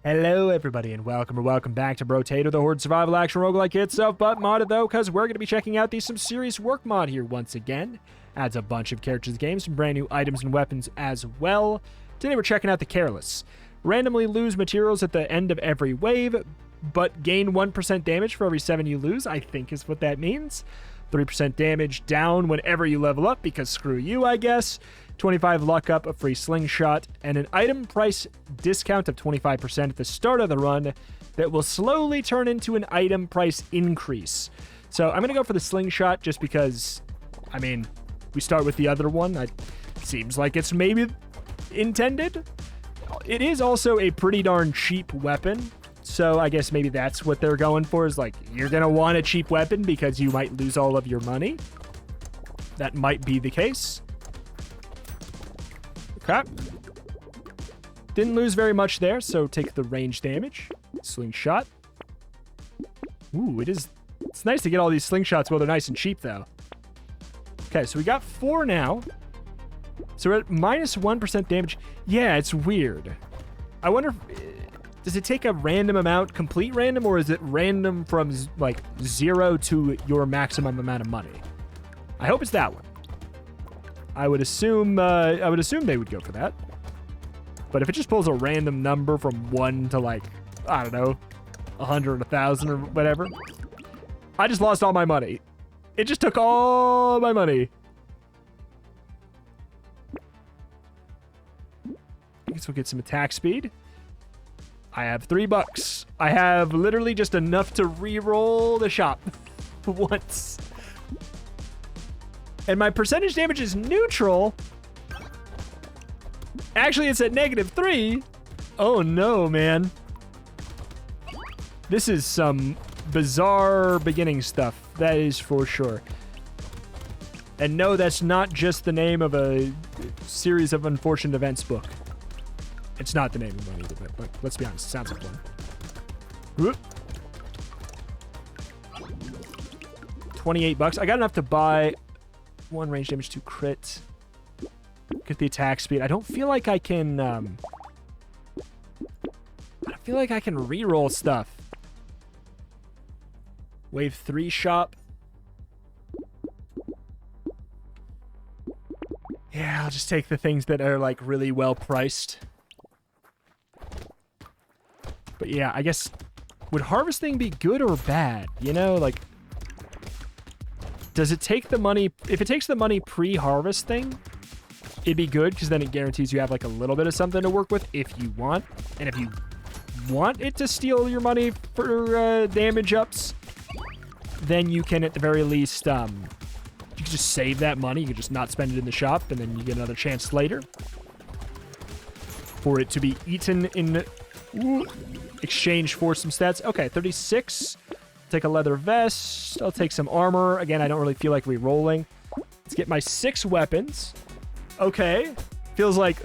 Hello everybody and welcome back to Brotato, the horde survival action roguelike itself, but modded though, because we're going to be checking out the Some Serious Work mod here once again. Adds a bunch of characters to the game, some brand new items and weapons as well. Today we're checking out the Careless. Randomly lose materials at the end of every wave, but gain 1% damage for every 7 you lose, I think is what that means. 3% damage down whenever you level up, because screw you, I guess. 25 luck up, a free slingshot, and an item price discount of 25% at the start of the run that will slowly turn into an item price increase. So I'm going to go for the slingshot just because, I mean, we start with the other one. It seems like it's maybe intended. It is also a pretty darn cheap weapon. So I guess maybe that's what they're going for, is like, you're going to want a cheap weapon because you might lose all of your money. That might be the case. Okay. Didn't lose very much there, so take the range damage. Slingshot. Ooh, it's nice to get all these slingshots while they're nice and cheap, though. Okay, so we got 4 now. So we're at minus 1% damage. Yeah, it's weird. I wonder, does it take a random amount, complete random, or is it random from, like, 0 to your maximum amount of money? I hope it's that one. I would assume they would go for that. But if it just pulls a random number from 1 to, like, I don't know, 100, 1,000 or whatever, I just lost all my money. It just took all my money. I guess we'll get some attack speed. I have $3. I have literally just enough to re-roll the shop once. And my percentage damage is neutral. Actually, it's at -3. Oh no, man. This is some bizarre beginning stuff. That is for sure. And no, that's not just the name of a series of unfortunate events book. It's not the name of one either, but let's be honest, it sounds like one. Whoop. $28. I got enough to buy 1 range damage, 2 crit. Get the attack speed. I don't feel like I can, I don't feel like I can reroll stuff. Wave 3 shop. Yeah, I'll just take the things that are, like, really well priced. But yeah, I guess, would harvesting be good or bad? You know, like, does it take the money? If it takes the money pre-harvesting, it'd be good, because then it guarantees you have, like, a little bit of something to work with if you want. And if you want it to steal your money for damage ups, then you can, at the very least, you can just save that money. You can just not spend it in the shop, and then you get another chance later for it to be eaten in exchange for some stats. Okay, 36. Take a leather vest. I'll take some armor. Again, I don't really feel like re-rolling. Let's get my 6 weapons. Okay. Feels like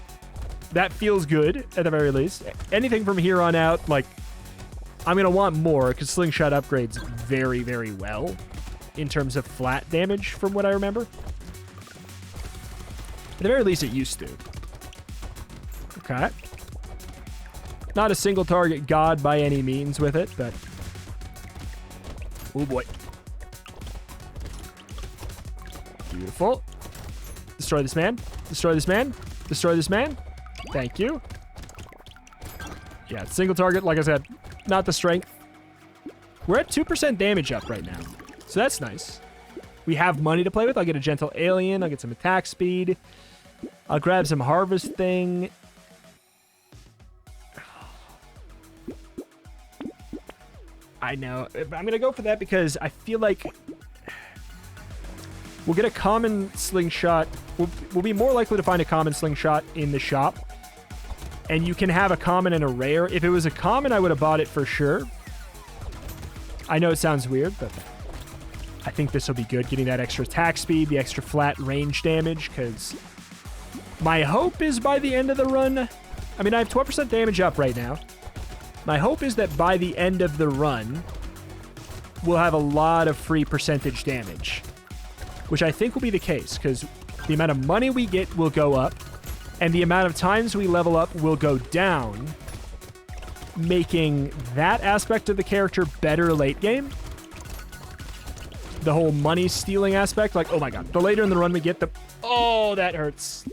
that feels good, at the very least. Anything from here on out, like, I'm going to want more, because slingshot upgrades very, very well in terms of flat damage, from what I remember. At the very least, it used to. Okay. Not a single target god by any means with it, but... oh boy. Beautiful. Destroy this man. Destroy this man. Destroy this man. Thank you. Yeah, single target, like I said, not the strength. We're at 2% damage up right now, so that's nice. We have money to play with. I'll get a gentle alien. I'll get some attack speed. I'll grab some harvesting. I know. I'm going to go for that because I feel like we'll get a common slingshot. We'll be more likely to find a common slingshot in the shop. And you can have a common and a rare. If it was a common, I would have bought it for sure. I know it sounds weird, but I think this will be good. Getting that extra attack speed, the extra flat range damage, because my hope is by the end of the run... I mean, I have 12% damage up right now. My hope is that by the end of the run, we'll have a lot of free percentage damage, which I think will be the case, because the amount of money we get will go up, and the amount of times we level up will go down, making that aspect of the character better late game. The whole money stealing aspect, like, oh my god, the later in the run we get the... Oh, that hurts.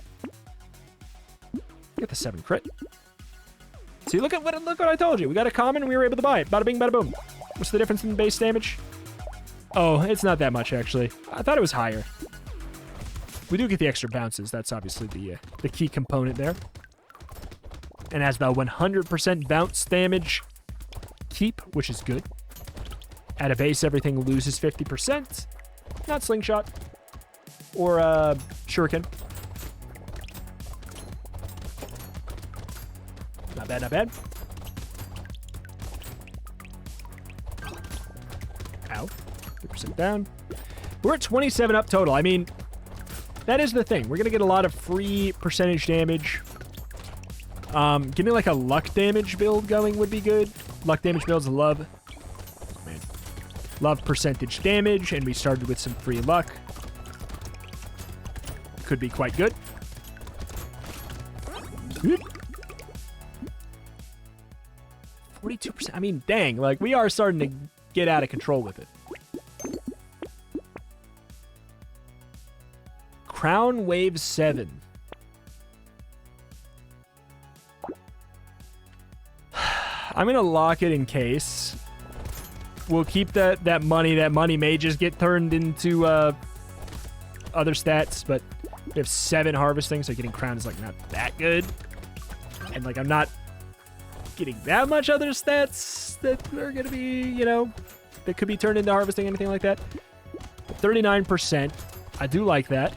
Get the 7 crit. See, look what I told you. We got a common and we were able to buy it. Bada bing, bada boom. What's the difference in base damage? Oh, it's not that much, actually. I thought it was higher. We do get the extra bounces. That's obviously the key component there. And has the 100% bounce damage keep, which is good. At a base, everything loses 50%. Not slingshot. Or shuriken. Not bad, not bad. Ow. 3% down. We're at 27 up total. I mean, that is the thing. We're going to get a lot of free percentage damage. Getting like a luck damage build going would be good. Luck damage builds love. Oh, man. Love percentage damage, and we started with some free luck. Could be quite good. 42%. I mean, dang. Like, we are starting to get out of control with it. Crown Wave 7. I'm going to lock it in case. We'll keep that money. That money may just get turned into other stats, but we have 7 harvesting, so getting crown is like not that good. And like I'm not getting that much other stats that are going to be, you know, that could be turned into harvesting, anything like that. 39%. I do like that.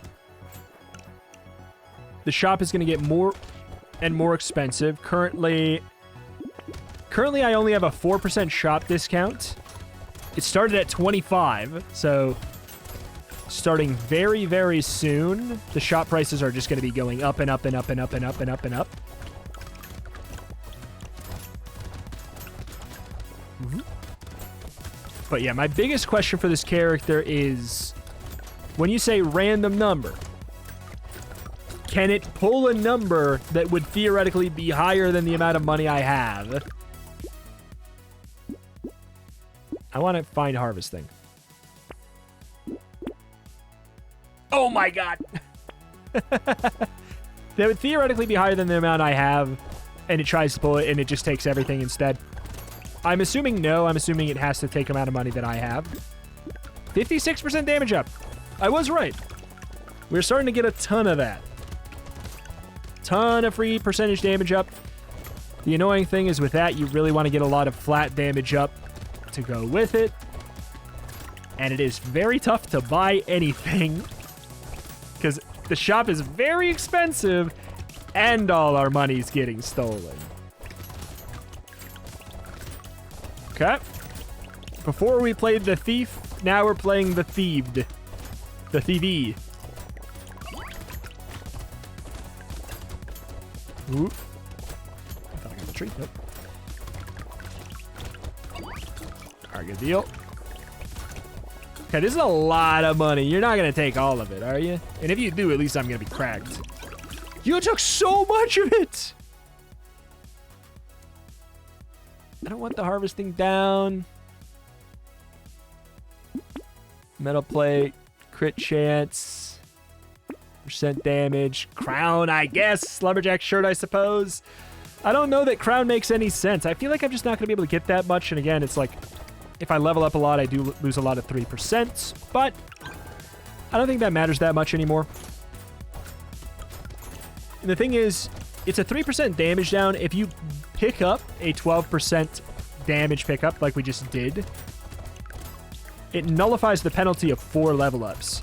The shop is going to get more and more expensive. Currently, I only have a 4% shop discount. It started at 25, so starting very, very soon, the shop prices are just going to be going up and up and up and up and up and up and up. But yeah, my biggest question for this character is, when you say random number, can it pull a number that would theoretically be higher than the amount of money I have? I want to find harvesting. Oh my god! That would theoretically be higher than the amount I have, and it tries to pull it, and it just takes everything instead. I'm assuming no. I'm assuming it has to take amount of money that I have. 56% damage up. I was right. We're starting to get a ton of that. Ton of free percentage damage up. The annoying thing is with that, you really want to get a lot of flat damage up to go with it. And it is very tough to buy anything because the shop is very expensive and all our money's getting stolen. Okay. Before we played the thief, now we're playing the thieved. The thievy. Ooh. I thought I got the tree. Nope. Alright, good deal. Okay, this is a lot of money. You're not going to take all of it, are you? And if you do, at least I'm going to be cracked. You took so much of it! I don't want the harvesting down. Metal plate. Crit chance. Percent damage. Crown, I guess. Lumberjack shirt, I suppose. I don't know that crown makes any sense. I feel like I'm just not going to be able to get that much. And again, it's like, if I level up a lot, I do lose a lot of 3%. But I don't think that matters that much anymore. And the thing is, it's a 3% damage down. If you pick up a 12% damage pickup like we just did, it nullifies the penalty of 4 level ups.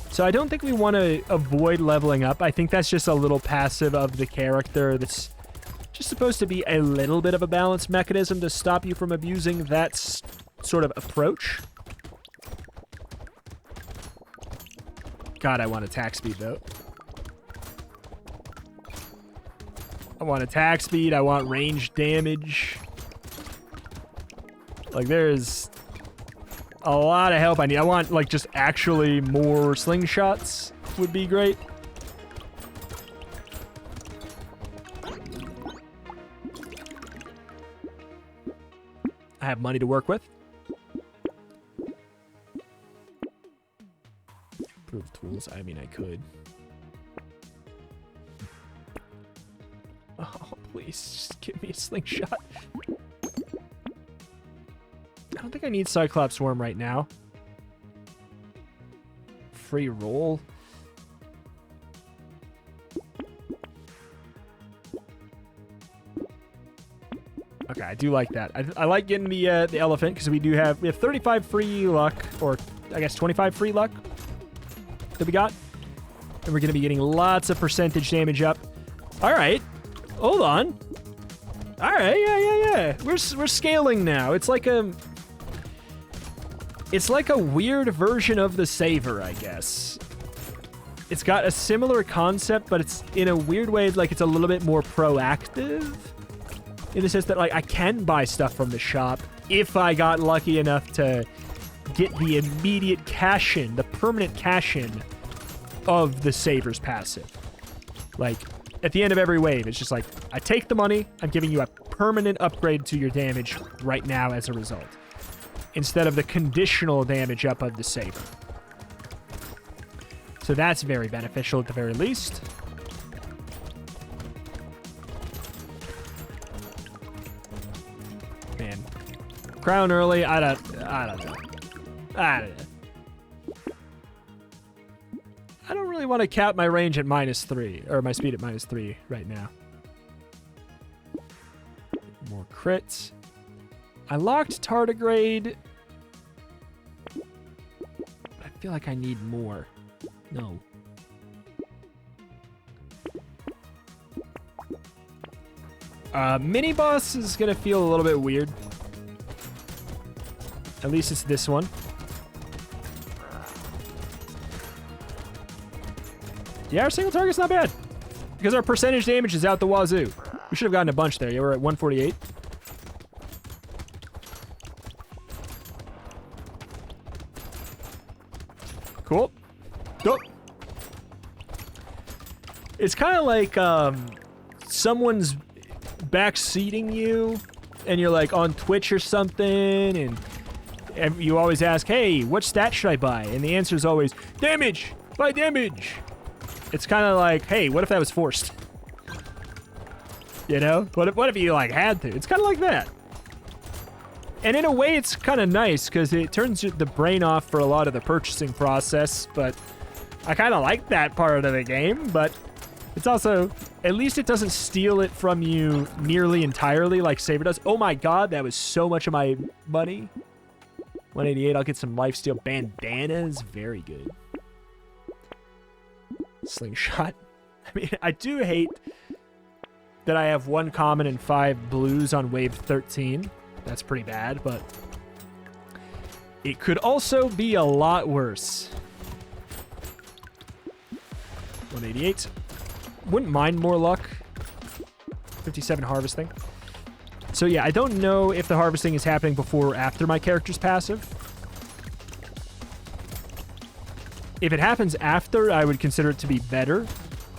So I don't think we want to avoid leveling up. I think that's just a little passive of the character that's just supposed to be a little bit of a balance mechanism to stop you from abusing that sort of approach. God, I want attack speed, though. I want attack speed. I want range damage. Like, there's a lot of help I need. I want, like, just actually more slingshots would be great. I have money to work with. Improve tools. I mean, I could. Oh, please, just give me a slingshot. I don't think I need Cyclops Worm right now. Free roll. Okay, I do like that. I like getting the elephant because we have 35 free luck, or I guess 25 free luck that we got, and we're gonna be getting lots of percentage damage up. All right, hold on. All right, yeah. We're scaling now. It's like a weird version of the Saver, I guess. It's got a similar concept, but it's in a weird way like it's a little bit more proactive. In the sense that, like, I can buy stuff from the shop if I got lucky enough to get the immediate cash-in, the permanent cash-in of the Saver's passive. Like, at the end of every wave, it's just like, I take the money, I'm giving you a permanent upgrade to your damage right now as a result, instead of the conditional damage up of the Saver. So that's very beneficial at the very least. Man, crown early. I don't know. I don't really want to cap my range at -3 or my speed at -3 right now. More crits. I locked tardigrade. I feel like I need more. No. Mini boss is gonna feel a little bit weird. At least it's this one. Yeah, our single target's not bad. Because our percentage damage is out the wazoo. We should have gotten a bunch there. Yeah, we're at 148. Cool. Go. It's kind of like someone's backseating you, and you're like on Twitch or something, and you always ask, hey, what stat should I buy? And the answer is always, damage! Buy damage! It's kind of like, hey, what if that was forced? You know? What if you, like, had to? It's kind of like that. And in a way, it's kind of nice, because it turns the brain off for a lot of the purchasing process, but I kind of like that part of the game, but it's also, at least it doesn't steal it from you nearly entirely like Saver does. Oh my god, that was so much of my money. 188, I'll get some lifesteal bandanas. Very good. Slingshot. I mean, I do hate that I have 1 common and 5 blues on wave 13. That's pretty bad, but it could also be a lot worse. 188. Wouldn't mind more luck. 57 harvesting. So yeah, I don't know if the harvesting is happening before or after my character's passive. If it happens after, I would consider it to be better.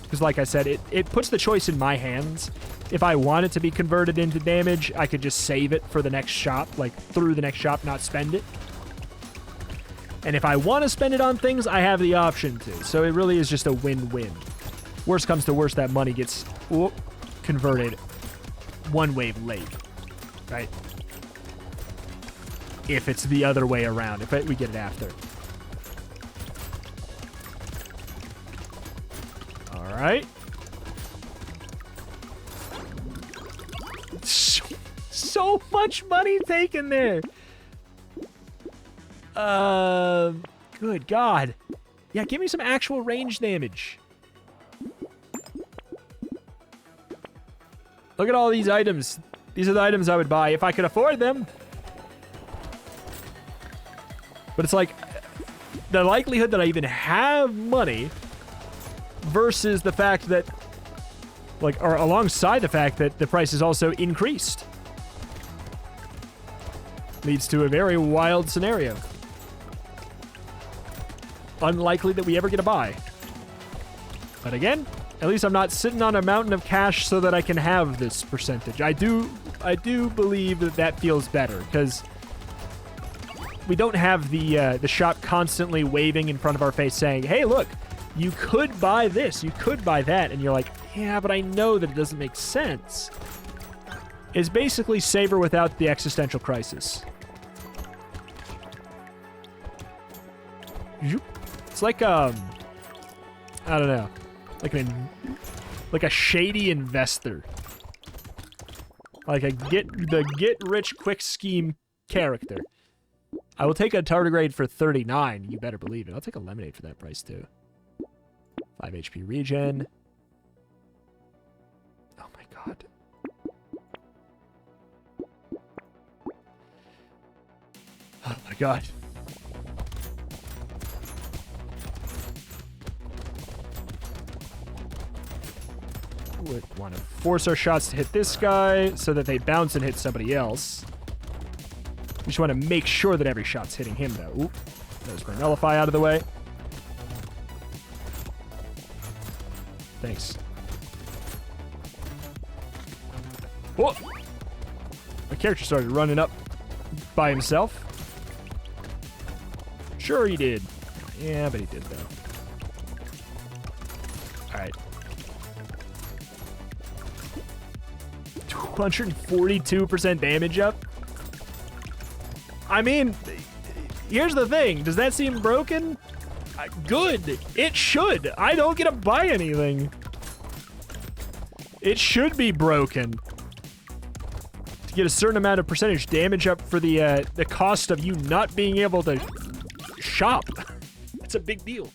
Because like I said, it puts the choice in my hands. If I want it to be converted into damage, I could just save it for the next shop, like through the next shop, not spend it. And if I want to spend it on things, I have the option to. So it really is just a win-win. Worst comes to worst, that money gets converted 1 wave late, right? If it's the other way around, if we get it after. All right. So much money taken there. Good God. Yeah, give me some actual range damage. Look at all these items. These are the items I would buy if I could afford them. But it's like the likelihood that I even have money versus the fact that, like, or alongside the fact that the price is also increased, leads to a very wild scenario. Unlikely that we ever get a buy. But again, at least I'm not sitting on a mountain of cash so that I can have this percentage. I do I do believe that that feels better, because we don't have the shop constantly waving in front of our face saying, hey, look, you could buy this, you could buy that, and you're like, yeah, but I know that it doesn't make sense. It's basically Saber without the existential crisis. It's like, I don't know, like a shady investor. Like a get-rich-quick scheme character. I will take a tardigrade for 39. You better believe it. I'll take a lemonade for that price, too. 5 HP regen. Oh, my God. Oh, my God. Would want to force our shots to hit this guy so that they bounce and hit somebody else. We just want to make sure that every shot's hitting him, though. Oop. There's my nullify out of the way. Thanks. Whoa! My character started running up by himself. Sure he did. Yeah, but he did, though. Alright. 242% damage up. I mean, here's the thing. Does that seem broken? Good. It should. I don't get to buy anything. It should be broken. To get a certain amount of percentage damage up for the cost of you not being able to shop. That's a big deal.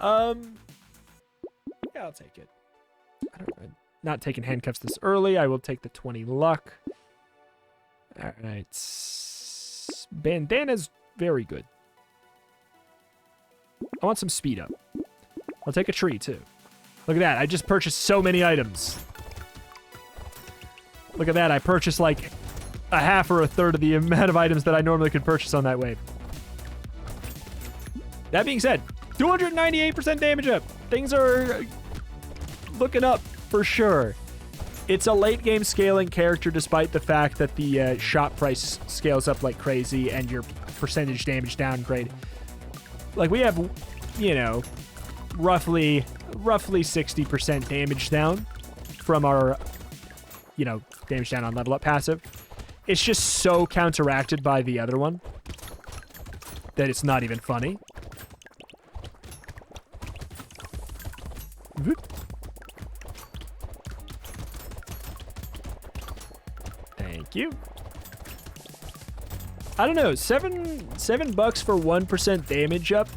Yeah, I'll take it. I'm not taking handcuffs this early. I will take the 20 luck. All right. Bandana's very good. I want some speed up. I'll take a tree, too. Look at that. I just purchased so many items. Look at that. I purchased like a half or a third of the amount of items that I normally could purchase on that wave. That being said, 298% damage up. Things are looking up for sure. It's a late game scaling character despite the fact that the shop price scales up like crazy and your percentage damage downgrade. Like we have, you know, roughly 60% damage down from our, you know, damage down on level up passive. It's just so counteracted by the other one that it's not even funny. Thank you. I don't know, $7 for 1% damage up.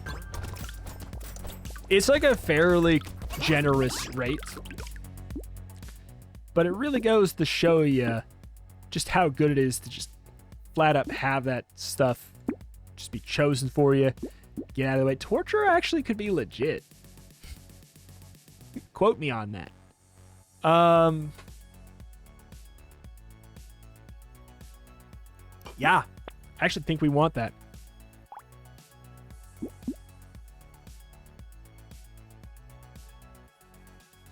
It's like a fairly generous rate. But it really goes to show you just how good it is to just flat up have that stuff just be chosen for you. Get out of the way. Torture actually could be legit. Quote me on that. Yeah. I actually think we want that.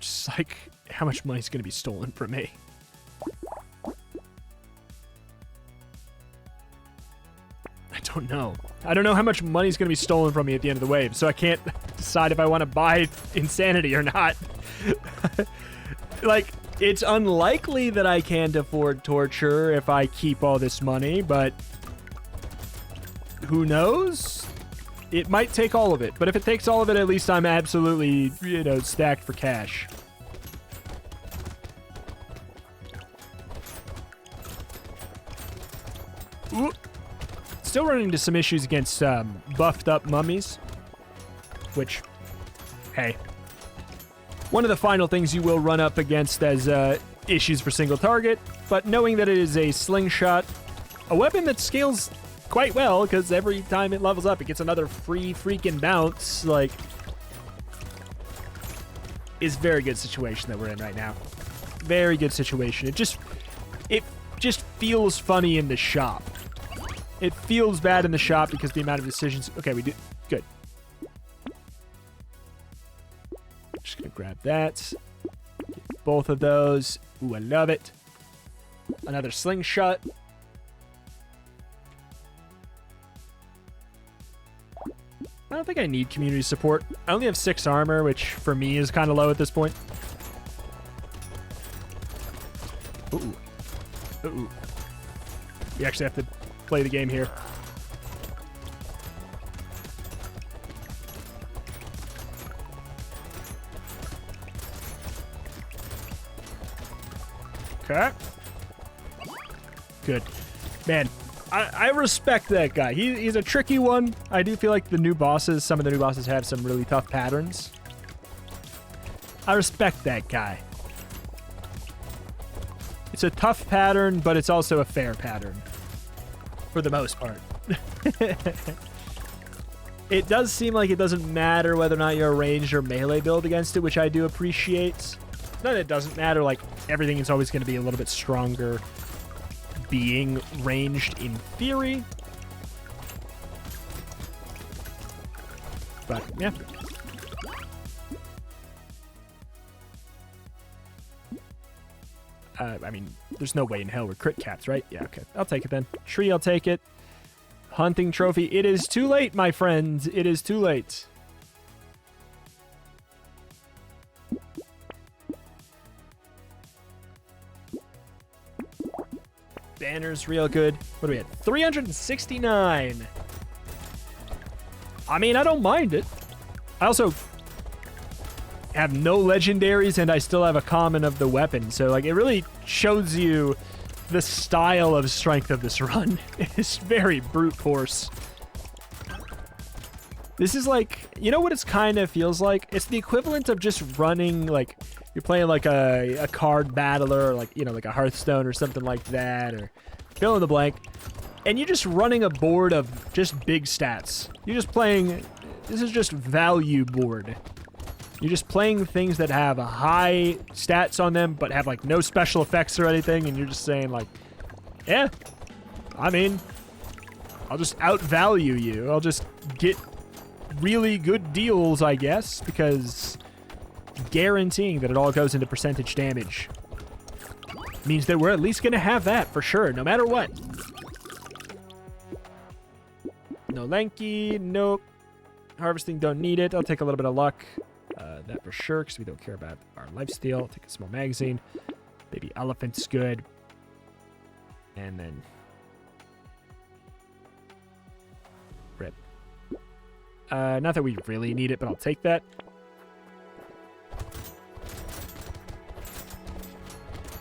Just like how much money's going to be stolen from me. I don't know. I don't know how much money's going to be stolen from me at the end of the wave, so I can't decide if I want to buy Insanity or not. Like, it's unlikely that I can't afford Torture if I keep all this money, but who knows? It might take all of it, but if it takes all of it, at least I'm absolutely, you know, stacked for cash. Ooh. Still running into some issues against buffed up mummies, which, hey, one of the final things you will run up against as issues for single target, but knowing that it is a slingshot, a weapon that scales quite well, because every time it levels up, it gets another free freaking bounce, like, is very good situation that we're in right now. Very good situation. It just feels funny in the shop. It feels bad in the shop because the amount of decisions... Okay, we do... Good. Just gonna grab that. Get both of those. Ooh, I love it. Another slingshot. I don't think I need community support. I only have 6 armor, which for me is kind of low at this point. Ooh. Ooh. You actually have to play the game here. Okay. Good. Man, I respect that guy. He's a tricky one. I do feel like some of the new bosses have some really tough patterns. I respect that guy. It's a tough pattern, but it's also a fair pattern. For the most part. It does seem like it doesn't matter whether or not you're a ranged or melee build against it, which I do appreciate. Not that it doesn't matter, like, everything is always going to be a little bit stronger being ranged in theory. But, yeah. I mean, there's no way in hell we're crit caps, right? Yeah, okay. I'll take it then. Tree, I'll take it. Hunting trophy. It is too late, my friends. It is too late. Banner's real good. What are we at? 369. I mean, I don't mind it. I also have no legendaries, and I still have a common of the weapon. So, like, it really shows you the style of strength of this run. It's very brute force. This is like, you know what it's kind of feels like? It's the equivalent of just running, like, you're playing like a card battler, or like, you know, like a Hearthstone or something like that, or fill in the blank, and you're just running a board of just big stats. You're just playing, this is just value board. You're just playing things that have a high stats on them, but have like no special effects or anything, and you're just saying like, yeah, I mean, I'll just outvalue you. I'll just get really good deals, I guess, because guaranteeing that it all goes into percentage damage means that we're at least going to have that for sure, no matter what. No lanky, nope. Harvesting, don't need it. I'll take a little bit of luck. That for sure, because we don't care about our lifesteal. I'll take a small magazine. Baby elephant's good. And then rip. Not that we really need it, but I'll take that.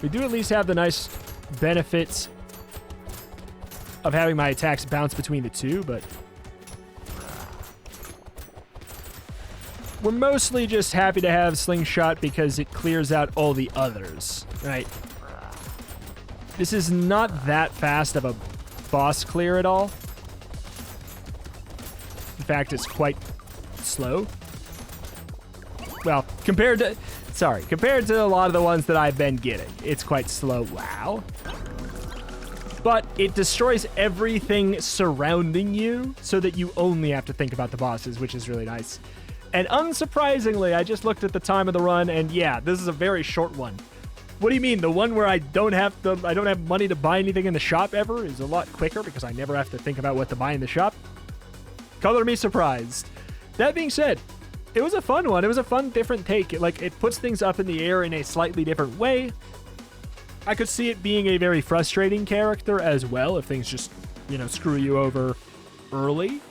We do at least have the nice benefits of having my attacks bounce between the two, but we're mostly just happy to have Slingshot because it clears out all the others, right? This is not that fast of a boss clear at all. In fact, it's quite slow. Well, compared to a lot of the ones that I've been getting, it's quite slow. Wow. But it destroys everything surrounding you so that you only have to think about the bosses, which is really nice. And unsurprisingly, I just looked at the time of the run, and yeah, this is a very short one. What do you mean? The one where I don't have money to buy anything in the shop ever is a lot quicker because I never have to think about what to buy in the shop? Color me surprised. That being said, it was a fun one. It was a fun, different take. It puts things up in the air in a slightly different way. I could see it being a very frustrating character as well if things just, you know, screw you over early.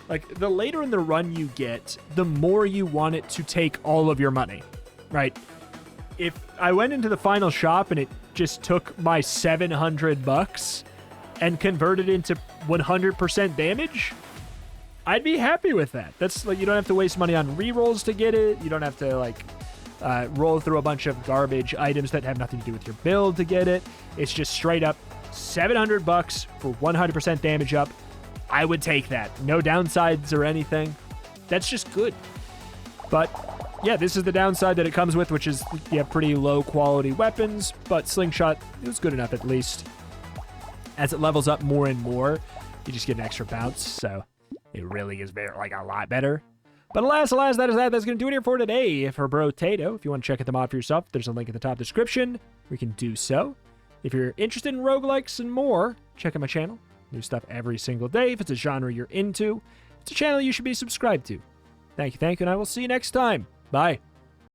Like, the later in the run you get, the more you want it to take all of your money, right? If I went into the final shop and it just took my $700 and converted into 100% damage, I'd be happy with that. That's like, you don't have to waste money on rerolls to get it. You don't have to like roll through a bunch of garbage items that have nothing to do with your build to get it. It's just straight up $700 for 100% damage up. I would take that. No downsides or anything. That's just good. But yeah, this is the downside that it comes with, which is you have pretty low quality weapons, but Slingshot, it was good enough at least. As it levels up more and more, you just get an extra bounce, so it really is very, like, a lot better. But alas, that is that. That's going to do it here for today for Brotato. If you want to check them out for yourself, there's a link in the top description. We can do so. If you're interested in roguelikes and more, check out my channel. New stuff every single day. If it's a genre you're into, it's a channel you should be subscribed to. Thank you, and I will see you next time. Bye.